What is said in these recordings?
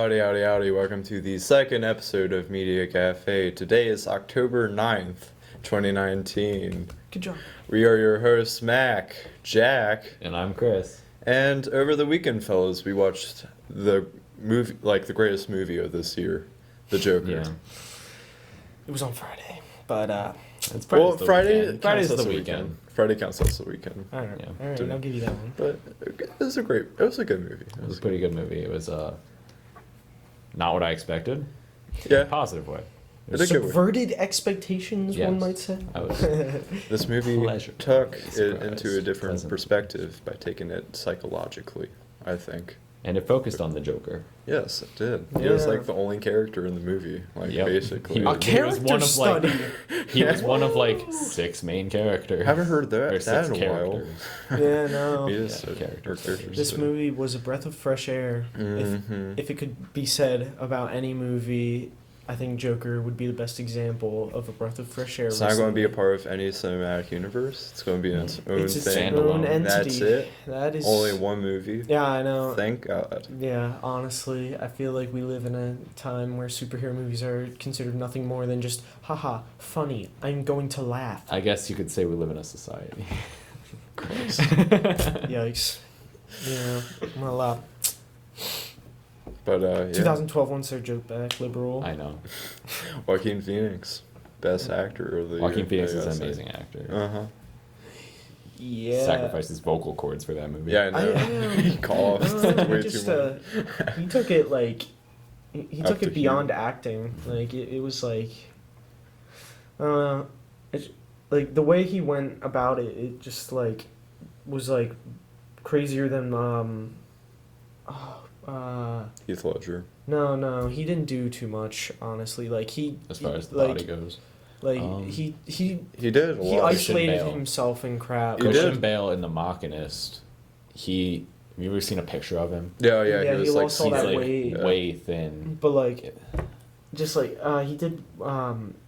Howdy, howdy, howdy. Welcome to the second episode of Media Cafe. Today is October 9th, 2019. Good job. We are your hosts, Mac, Jack, And I'm Chris. and over the weekend, fellas, we watched the movie, like the greatest movie of this year, The Joker. Yeah. It was on Friday, but It's Well, the Friday weekend. Friday's counts as the a weekend. Friday counts as the weekend. all right, Yeah. all right, Didn't- I'll give you that one. But it was a good movie. It was a pretty good movie. It was not what I expected. Yeah, Positive way. It did good. Subverted expectations, Yes. one might say. I was This movie Pleasure. took it Surprised. into a different Pleasant. perspective by taking it psychologically, I think. and it focused on the Joker. Yes, it did. He was Yeah. like the only character in the movie, like Yep. basically. He A was- he was character one of, like- study. He was one of like 6 main characters. Haven't heard Or that 6 in a while. characters. Yeah, no. He is Yeah, a characters. character. This movie was a breath of fresh air. Mhm. If it could be said about any movie, I think Joker would be the best example of a breath of fresh air. It's not going to be a recently. part of any cinematic universe. It's going to be its own It's its thing. own Standalone. entity. That's it. That is Only one movie. Yeah, I know. Thank God. Yeah, honestly, I feel like we live in a time where superhero movies are considered nothing more than just, haha, funny, I'm going to laugh. I guess you could say we live in a society. Gross. Yikes. Yeah, well, But yeah. 2012 wants their joke back, liberal. I know. Joaquin Phoenix, best actor of the year. Joaquin Phoenix is I an gotta amazing actor. say. Uh-huh. Yeah. Sacrificed his vocal cords for that movie. Yeah, I know. He coughed way just, too much. he took it like, he took After it beyond acting. Like, it was like, it's, like, the way he went about it, it just, like, was, like, crazier than, Heath Ledger. no, he didn't do too much, honestly. Like, As far as the like, body goes. like, He He did a he lot. isolated Bale. himself in crap. He Christian did. Bale in The Machinist, have you ever seen a picture of him? Yeah, Yeah, he was he like lost all He's that like weight. way thin. But, like, just like he did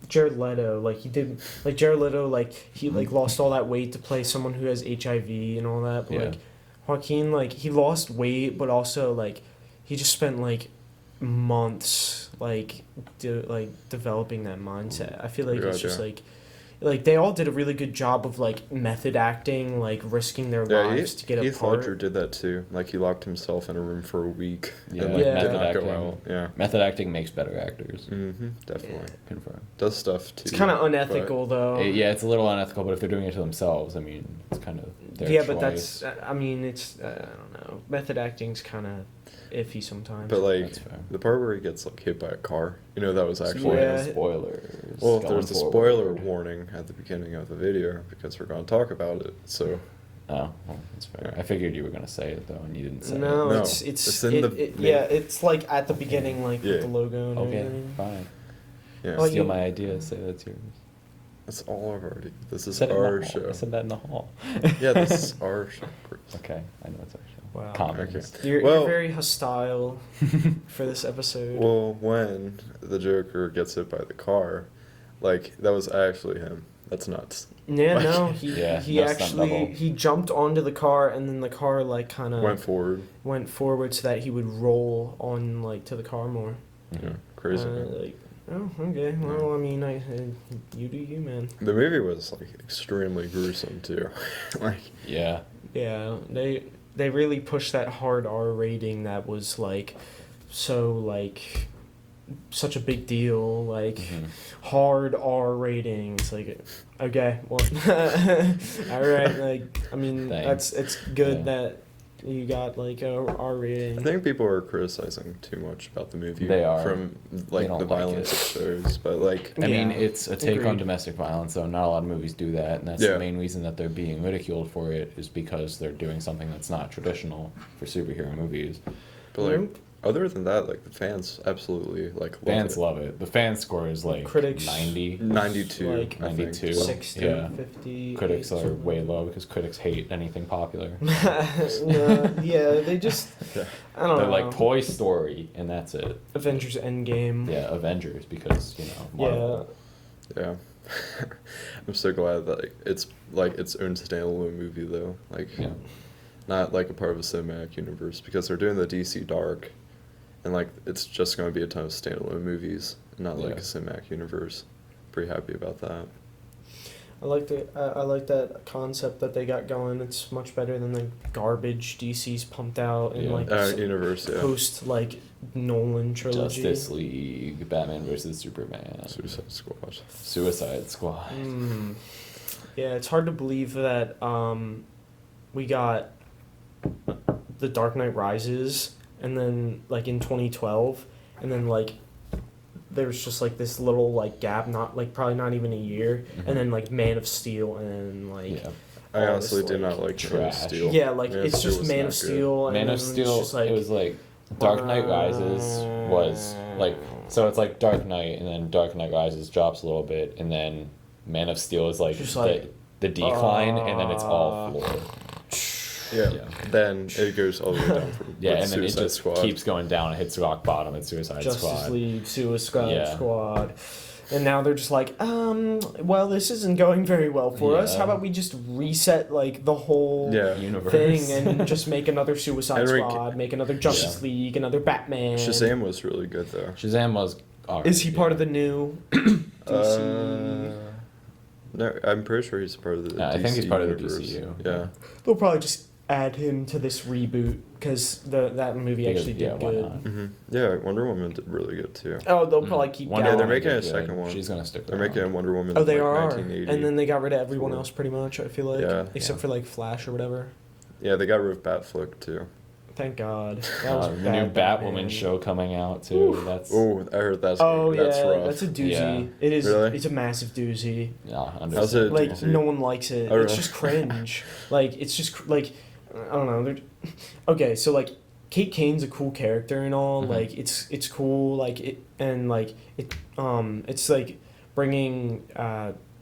Jared Leto, like he did like Jared Leto, like he like lost all that weight to play someone who has HIV and all that. But Yeah. like Joaquin, like he lost weight, but also like he just spent like months like developing that mindset. I feel like it's just Gotcha. like they all did a really good job of like method acting, like risking their Yeah, lives to get a Heath part. Ledger did that too. Like he locked himself in a room for a week Yeah, and like Yeah. did method not go acting. out. Yeah. Method acting makes better actors. Definitely. Confirmed. Does stuff too. It's kind of unethical though. Yeah, it's a little unethical, but if they're doing it to themselves, I mean, it's kind of their Yeah, choice. but that's I mean it's I don't know. Method acting's kind of iffy sometimes. But like That's fair. the part where he gets like hit by a car, you know that was actually. Yeah. Spoilers. Well, going there's a forward. spoiler warning at the beginning of the video because we're going to talk about it. So Oh, well, that's fair. I figured you were gonna say it though, and you didn't say no, No, it's it's in the yeah, it's like at the beginning, like Yeah. with the logo and it. Okay, everything. fine. yeah, Oh, Steal you- my idea. Say that's yours. that's all I've already. This is Said it in the our hall. show. I said that in the hall. Yeah, this is our show. Chris. Okay, I know it's our show. Wow. Comments. You're Well- very hostile for this episode. Well, when the Joker gets hit by the car, like that was actually him. That's nuts. Yeah, like- no, he Yeah, he no stunt double. actually he jumped onto the car and then the car like kind of Went forward. went forward so that he would roll on like to the car more. Mhm. Yeah, crazy. man. Like, oh, okay. Well, I mean, you do you, man. The movie was like extremely gruesome too. Like Yeah. Yeah, they really pushed that hard R rating that was like so like such a big deal, like Mhm. hard R rating. It's like okay, well, all right. Like I mean, Thanks. it's good Yeah. that you got like a R rating. I think people are criticizing too much about the movie. They are. From They like don't the like violence it. it shows, but like I mean, Yeah, it's a take on agreed. domestic violence, though. Not a lot of movies do that, and that's Yeah. the main reason that they're being ridiculed for it is because they're doing something that's not traditional for superhero movies. but like Nope. other than that, like the fans absolutely like love Fans it. love it. The fan score is like Critics- 90. 92. Like, I think. 92. 60, Yeah. 50. Critics are something. way low because critics hate anything popular. Yeah, they just Yeah. I don't They're know. like Toy Story, and that's it. Avengers Endgame. Yeah, Avengers, because, you know, Marvel. Yeah. I'm so glad that it's like its own standalone movie though. Like Yeah. not like a part of a cinematic universe because they're doing the DC Dark and like it's just going to be a ton of standalone movies, not like Yeah. a cinematic universe. Pretty happy about that. I like that concept that they got going. It's much better than the garbage DC's pumped out in Yeah. like Universe, yeah. post like Nolan trilogy. Justice League, Batman versus Superman, Suicide Squad. Suicide Squad. Yeah, it's hard to believe that we got The Dark Knight Rises, and then like in 2012, and then like there's just like this little like gap, not like probably not even a year, Mhm. and then like Man of Steel, and then like Yeah, I all honestly this, did like, not like Man of trash. Steel. yeah, like Man of it's Steel just was Man not of good. Steel, and Man then of Steel. It's just like, it was like Dark Knight Rises was like, so it's like Dark Knight, and then Dark Knight Rises drops a little bit, and then Man of Steel is like Just like, the decline, and then it's all floor. Yeah. Yeah. Then it goes all the way down from Yeah, with and then Suicide it just Squad. keeps going down. It hits rock bottom at Suicide Justice Squad. League, Suicide Yeah. Squad. And now they're just like, well, this isn't going very well for us. Yeah. How about we just reset like the whole Yeah. Universe. thing and just make another Suicide Henry Squad, make another Justice League, another Batman. Shazam was really good though. Shazam was. Alright, Is he part of the new DC? No, I'm pretty sure he's part of the. Yeah, I DC think he's part of the universe. DCU. Yeah. They'll probably just add him to this reboot because that movie Because- actually yeah, did why good. not? hmm Yeah, Wonder Woman did really good too. Oh, they'll probably keep Wonder Yeah, they're going. making a did good. second one. She's gonna stick They're around. making a Wonder Woman. Oh, they in, like, are, 1980. and then they got rid of everyone Cool. else pretty much. I feel like, Yeah. except Yeah. for like Flash or whatever. Yeah, they got rid of Batfleck too. Thank God. That was the new bad, Batwoman man. show coming out too. That's Oh, I heard that's. Oh that's yeah, rough. that's a doozy. Yeah. It is. Really? It's a massive doozy. yeah, How's understand. it? Like doozy? no one likes it. Oh, It's really? just cringe. Like it's just like I don't know. Okay, so like Kate Kane's a cool character and all. Mhm. Like it's cool. Like it and like it. It's like bringing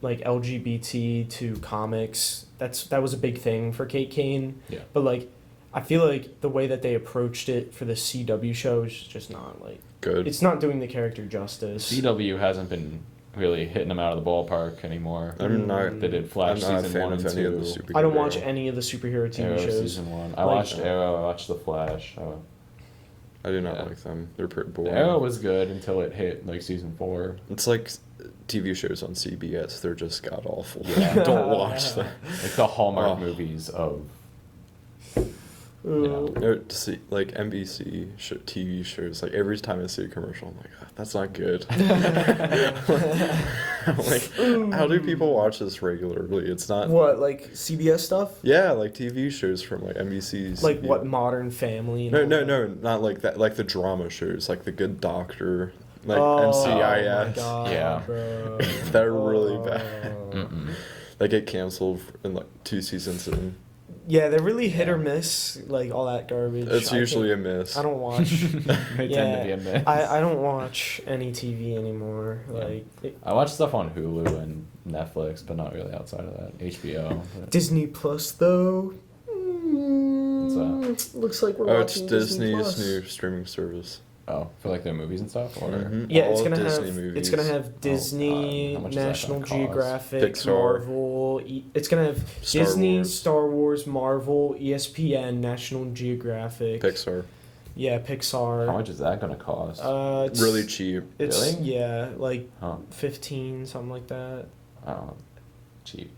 like LGBT to comics. That was a big thing for Kate Kane. Yeah. But like, I feel like the way that they approached it for the CW show is just not like Good. it's not doing the character justice. CW hasn't been really hitting them out of the ballpark anymore. I'm not. They did Flash I'm not a season fan 1 of and any of 2. the superhero. I don't watch any of the superhero TV Arrow shows. season 1. I Like- watched Arrow. I watched the Flash. I do not Yeah. like them. They're pretty boring. Arrow was good until it hit like season 4. It's like TV shows on CBS. They're just god awful. Yeah. Don't watch them. Like the Hallmark Oh. movies of Ooh. Or to see like NBC TV shows. Like every time I see a commercial, I'm like, "Ah, that's not good. I'm like, how do people watch this regularly? It's not. What, like CBS stuff? Yeah, like TV shows from like NBC's. Like what, Modern Family? And No, all no, that? no, not like that. Like the drama shows, like The Good Doctor, like Oh NCIS. my God, Yeah. bro. They're really Oh. bad. Mm-mm. They get canceled in like 2 seasons in. Yeah, they're really hit or miss, like all that garbage. It's I usually a can't- miss. I don't watch. They tend to be a miss. I don't watch any TV anymore. Yeah. Like I watch stuff on Hulu and Netflix, but not really outside of that. HBO. but- Disney Plus though. Looks like we're Oh, it's watching Disney's Plus. new streaming service. Oh, for like their movies and stuff, or Mhm. Yeah, All it's of gonna Disney have movies. it's gonna have Disney, how much is that National gonna cost? Geographic, Pixar. Marvel. It's gonna have Star Disney, Wars. Star Wars, Marvel, ESPN, National Geographic. Pixar. Yeah, Pixar. how much is that gonna cost? It's Really cheap. It's Really? yeah, like Huh. 15, something like that. Oh, cheap.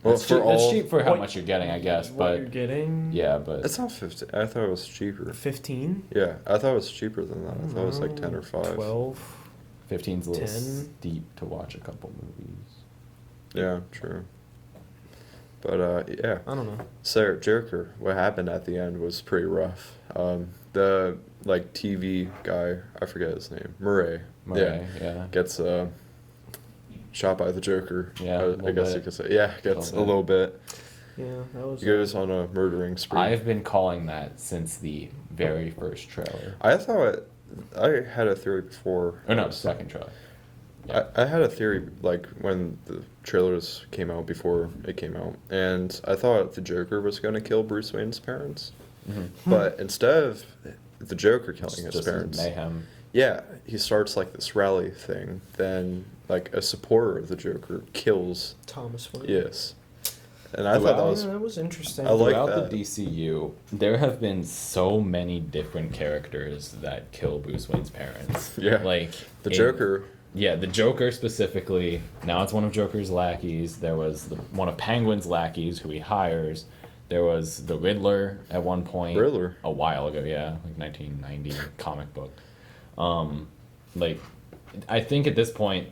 Well, That's for cheap, that's all, cheap for how What- much you're getting, I guess. What you're But getting? yeah, but it's not 50. I thought it was cheaper. 15. Yeah, I thought it was cheaper than that. I thought it was like 10 or 5. 12. 15's a little 10. steep to watch a couple movies. Yeah, true. But yeah. I don't know. Sarah Joker, what happened at the end was pretty rough. The like TV guy, I forget his name, Murray. Murray, yeah. Gets shot by the Joker. Yeah, a I little guess bit. you could say. Yeah, gets a Little little bit. Yeah, that was. He goes on a murdering spree. I've been calling that since the very first trailer. I thought I had a theory before. Oh no, second trailer. I had a theory like when the trailers came out before it came out, and I thought the Joker was going to kill Bruce Wayne's parents, Mm-hmm. but instead of the Joker killing his Just parents, mayhem. yeah, he starts like this rally thing. Then like a supporter of the Joker kills. Thomas Wayne. Yes, And I thought that Wow. was Yeah, that was interesting. I like Throughout that. the DCU, there have been so many different characters that kill Bruce Wayne's parents. Yeah. Like the it- Joker. Yeah, the Joker specifically. Now it's one of Joker's lackeys. There was one of Penguin's lackeys who he hires. There was the Riddler at one point. Riddler. A while ago, yeah, like 1990 comic book. Like, I think at this point,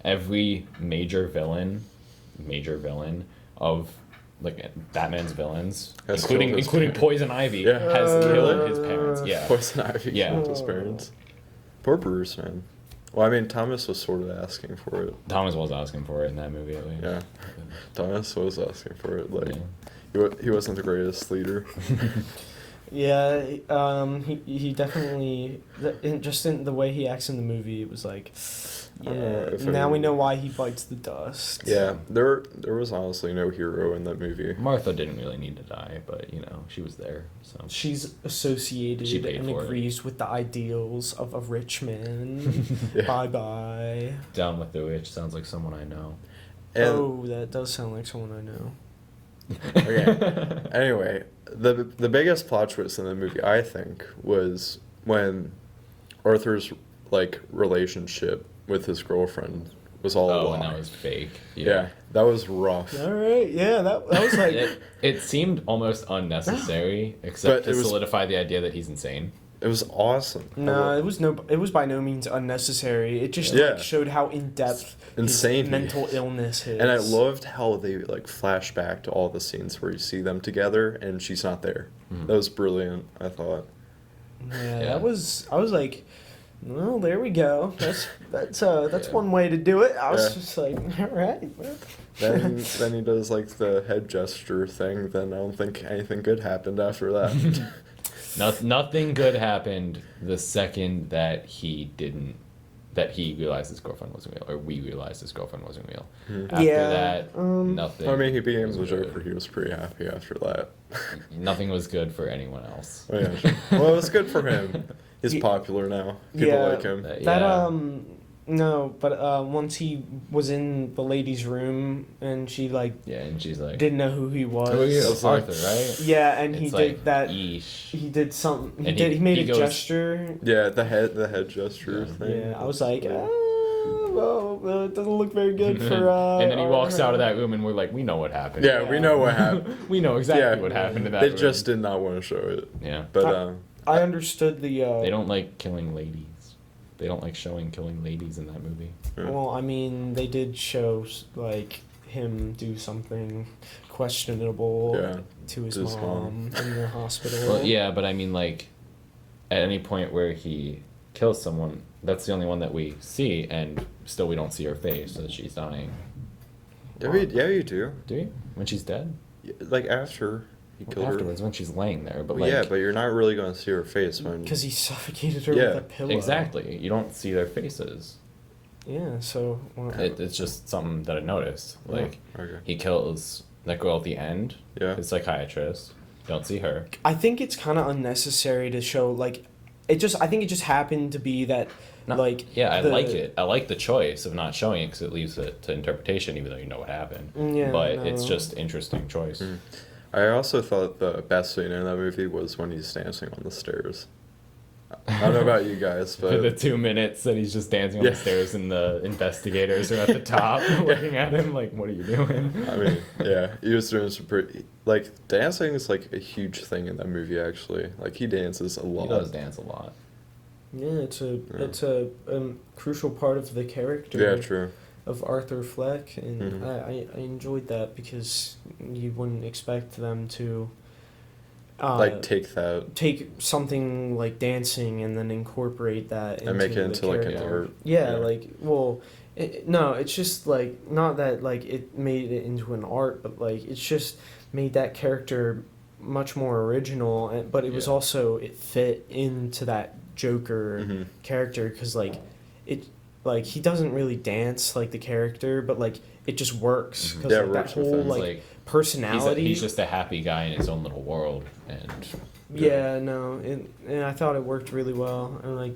every major villain of like Batman's villains, Has including killed his including parents. Poison Ivy, Yeah. has killed his parents. Yeah. Poison Ivy Yeah. killed his parents. Poor Bruce, man. Well, I mean, Thomas was sort of asking for it. Thomas was asking for it in that movie, at least. Yeah. Thomas was asking for it. Like, Yeah. he wasn't the greatest leader. Yeah, he definitely just in the way he acts in the movie, it was like, I don't know yeah. if Now I- we know why he bites the dust. Yeah, there was honestly no hero in that movie. Martha didn't really need to die, but she was there. So She's associated She paid and for it. agrees with the ideals of a rich man. Yeah. Bye bye. Down with the Witch sounds like someone I know. And, Oh, that does sound like someone I know. Okay. Anyway, the biggest plot twist in the movie, I think, was when Arthur's like relationship with his girlfriend was all a Oh, lie. and that was fake. Yeah, that was rough. All right, yeah, that was like. It seemed almost unnecessary, But except it to was- solidify the idea that he's insane. It was awesome. No, it was by no means unnecessary. It just Yeah. like showed how in depth Insane. his mental illness is. And I loved how they like flash back to all the scenes where you see them together and she's not there. Mhm. That was brilliant, I thought. Yeah, Yeah. that was. I was like, well, there we go. That's Yeah. one way to do it. I was Yeah. just like, all right. well. Then he does like the head gesture thing. Then I don't think anything good happened after that. Nothing good happened the second that he realized his girlfriend wasn't real, or we realized his girlfriend wasn't real. Hmm. After Yeah, that, nothing. I mean, he became was the good. Joker. He was pretty happy after that. Nothing was good for anyone else. Oh, yeah, sure. Well, it was good for him. He's Ye- popular now. People Yeah. like him. That Yeah. no, but once he was in the lady's room and she like Yeah, and she's like, didn't know who he was. "Oh yeah, It's like- Arthur, right?" Yeah, and he It's did like, that. Yeesh. He did something. And He made he a goes- gesture. Yeah, the head gesture Yeah. thing. Yeah, I was like, Yeah. well, it doesn't look very good for. And then he walks out of our- that room, and we're like, "We know what happened." Yeah, we know what happened. We know exactly Yeah. what happened to that. They room. just did not want to show it. Yeah. But I understood the. They don't like killing ladies. They don't like showing killing ladies in that movie. yeah. Well, I mean, they did show like him do something questionable Yeah, to his his mom in the hospital. Well, yeah, but I mean, like, at any point where he kills someone, that's the only one that we see, and still we don't see her face, so she's dying. Yeah, you do. Do we? When she's dead? Yeah, like after he killed Afterwards, when she's laying there, but her. like, Yeah, but you're not really going to see her face when. Because he suffocated her Yeah, with a pillow. exactly, you don't see their faces. Yeah. So. Well, It's just something that I noticed. Like, Okay. he kills that girl at the end, Yeah. his psychiatrist. Don't see her. I think it's kind of unnecessary to show like. I think it just happened to be that No, like. yeah, I the- like it. I like the choice of not showing it because it leaves it to interpretation, even though you know what happened. Yeah, but it's no. just interesting choice. Mm. I also thought the best scene in that movie was when he's dancing on the stairs. I don't know about you guys, For the but 2 minutes that he's just dancing on Yeah. the stairs and the investigators are at the top looking at him like, what are you doing? I mean, yeah, he was doing some pretty like dancing is like a huge thing in that movie. Actually, like he dances a lot. He does dance a lot. Yeah, it's a Yeah. it's a crucial part of the character. Yeah, true. Of Arthur Fleck, and Mhm. I enjoyed that because you wouldn't expect them to Like take that take something like dancing and then incorporate that and make it the into like an character. art. Yeah, like well, no, it's just like not that like it made it into an art, but like it's just made that character much more original, but it was Yeah. also it fit into that Joker Mhm. character because like it like he doesn't really dance like the character, but like it just works Mhm. because Yeah, it like, that works with whole him. It's like like personality. he's just a happy guy in his own little world, and Yeah, no, and I thought it worked really well. And like,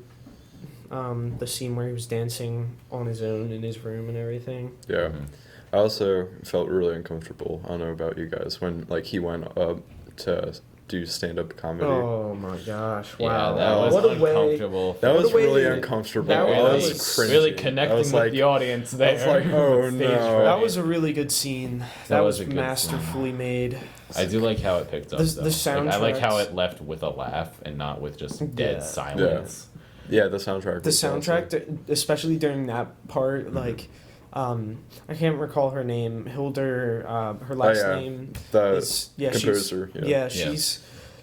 the scene where he was dancing on his own in his room and everything. Yeah. Mhm. I also felt really uncomfortable. I don't know about you guys when like he went up to do stand-up comedy. Oh my gosh! Yeah, Wow, that was what a way! uncomfortable. That was What a way really to- uncomfortable. that I was was cringy. really I connecting was with like, the audience there. I was like, oh, Stage no. fright. That was a really good scene. That, was was a good masterfully made. I do like how it picked up. The though. Like, I like how soundtracks- it left with a laugh and not with just dead Yeah. silence. Yeah, the soundtrack. The was soundtrack, awesome. especially during that part, Mm-hmm. like, I can't recall her name. Hilder, her last yeah. name The is composer. She's, Yeah.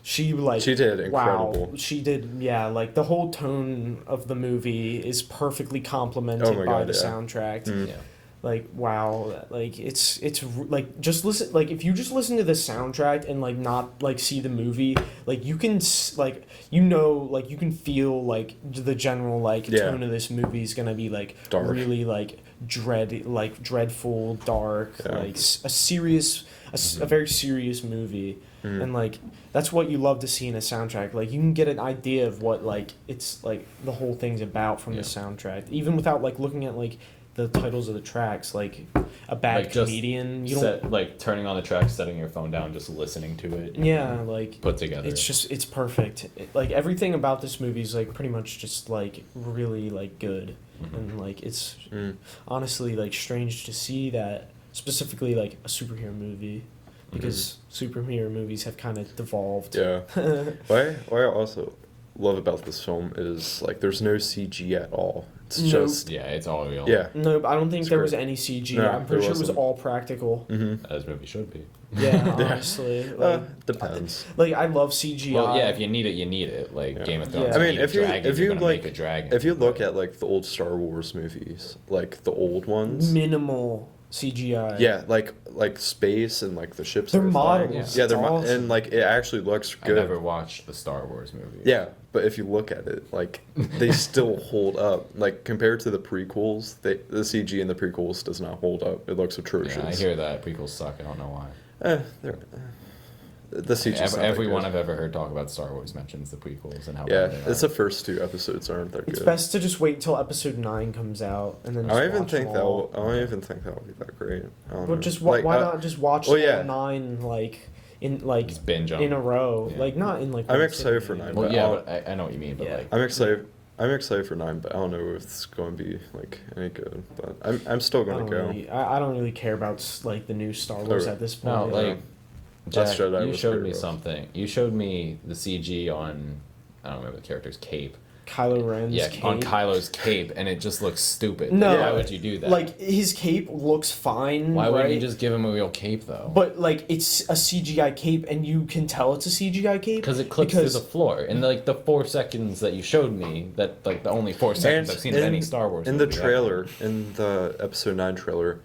she like She did incredible. Wow, she did. Yeah, like the whole tone of the movie is perfectly complemented Oh my by God, the yeah. soundtrack. Mm. Yeah. Like wow, like like just listen, like if you just listen to the soundtrack and like not like see the movie, like you can like like you can feel like the general like Yeah. tone of this movie is gonna be like Dark. really like dreadful, dark, Yeah. like a serious, a very serious movie. Mm. And like that's what you love to see in a soundtrack. Like you can get an idea of what like it's like the whole thing's about from the Yeah. soundtrack, even without like looking at like the titles of the tracks. Like a bad Like, just comedian, you don't. Like turning on the track, setting your phone down, just listening to it. Yeah, like Put together. it's perfect. Like everything about this movie is like pretty much just like really like good, Mhm. and like it's Mm. honestly like strange to see that specifically like a superhero movie, because superhero movies have kind of devolved. Yeah. What I also love about this film is like there's no CG at all. It's Nope. just Yeah, it's all real. yeah. No, but I don't think It's there great. was any CG. No, I'm pretty there sure it was wasn't. all practical. Mm-hmm. As movie should be. Yeah, honestly. Depends. Like I love CGI. Well, yeah, if you need it, you need it. Like Yeah. Game of Thrones. Yeah. I you mean, need a if you- dragon, if you're you, gonna like- make a dragon. If you look at like the old Star Wars movies, like the old ones, minimal CGI. yeah, like space and like the ships. They're that are flying. models. Yeah, they're It's awesome. and like it actually looks I good. never watched the Star Wars movie. Yeah, but if you look at it, like they still hold up. Like compared to the prequels, the CG in the prequels does not hold up. It looks atrocious. Yeah, I hear that prequels suck. I don't know why. The CG. 's not that Everyone good. I've ever heard talk about Star Wars mentions the prequels and how Yeah, bad they it's are. the first two episodes aren't that It's good. best to just wait till episode 9 comes out and then. I Just don't even watch think them that all. will. I don't even think that will be that great. I don't But know. just Like, why not just watch well, all yeah. 9 like in like Just binge on in a row, Yeah. like not in like. I'm one excited sitting. for 9, Well, but yeah, I'll- but I know what you mean. But Yeah. like, I'm excited. I'm excited for 9, but I don't know if it's going to be like any good. But I'm still I gonna don't, go. really, I don't really care about like the new Star Wars right. at this no, point. like Last Jack, Jedi you was showed pretty me rough. something. You showed me the CG on I don't remember the character's cape. Kylo Ren's Yeah, cape. on Kylo's cape, and it just looks stupid. No. Why would you do that? Like his cape looks fine. why right? wouldn't you just give him a real cape though? But like it's a CGI cape, and you can tell it's a CGI cape Because it clips through the floor. In like the 4 seconds that you showed me, that like the only 4 seconds I've seen of any Star Wars. In the movie, trailer, in the episode 9 trailer,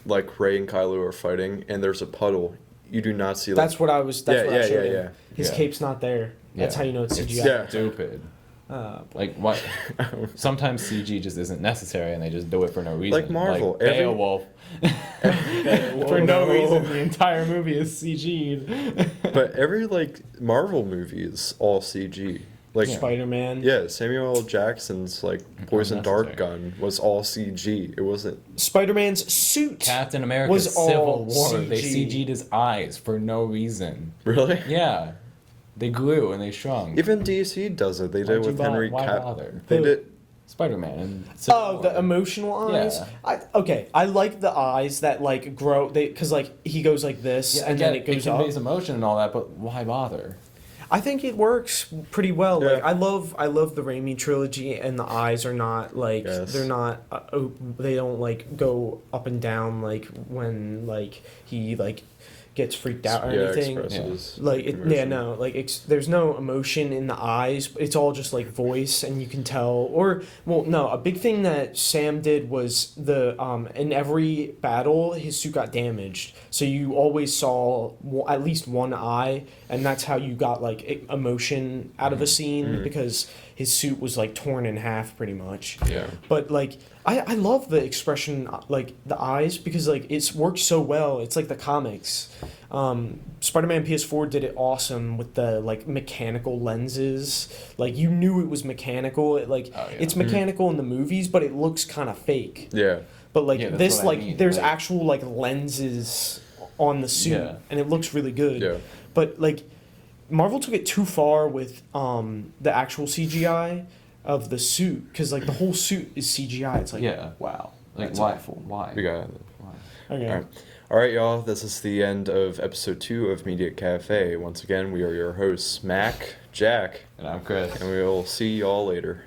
like Rey and Kylo are fighting, and there's a puddle. You do not see. Like, That's what I was. That's what I showed him. yeah. His Yeah. cape's not there. That's Yeah. how you know it's CGI. Yeah. Stupid. Uh, Like what? Sometimes CG just isn't necessary, and they just do it for no reason. Like Marvel, Like every- Beowulf. Whoa, for no no. reason, the entire movie is CG'd. But every like Marvel movie is all CG. Like Spider-Man. yeah, Samuel L. Jackson's like Poison Dart Unnecessary. gun was all CG. It wasn't. Spider-Man's suit. Captain America Was Civil all War. They CG. CG'd his eyes for no reason. Really? Yeah, they grew and they shrunk. Even DC does it. They did Why'd it you with buy- Henry why Cap. bother? They Who? did. Spider-Man and Civil Oh, War. the emotional eyes. Yeah. Okay, I like the eyes that like grow. Because like he goes like this, Yeah, and then it goes up. conveys emotion and all that, but why bother? I think it works pretty well. Like Yeah. I love the Raimi trilogy, and the eyes are not like Yes. they're not they don't like go up and down like when like he like gets freaked out or Yeah, anything. expresses. Like it, yeah, emotion. no, like there's no emotion in the eyes. It's all just like voice, and you can tell. Or well, no, a big thing that Sam did was the in every battle his suit got damaged, so you always saw at least one eye, and that's how you got like emotion out of a scene Mhm. because his suit was like torn in half pretty much. Yeah. But like I love the expression, like the eyes, because like it's worked so well. It's like the comics. Spider-Man PS4 did it awesome with the like mechanical lenses. Like you knew it was mechanical. It's mechanical in the movies, but it looks kind of fake. Yeah. But like Yeah, that's this, what I like mean, there's like- actual like lenses on the suit, Yeah. and it looks really good. Yeah. But like Marvel took it too far with the actual CGI of the suit, because like the whole suit is CGI. It's like Yeah. Wow. That's Like, why? awful. Why? We got it. Why? okay. All right. All right, y'all. This is the end of episode 2 of Media Cafe. Once again, we are your hosts, Mac, Jack, And I'm Chris. and we will see y'all later.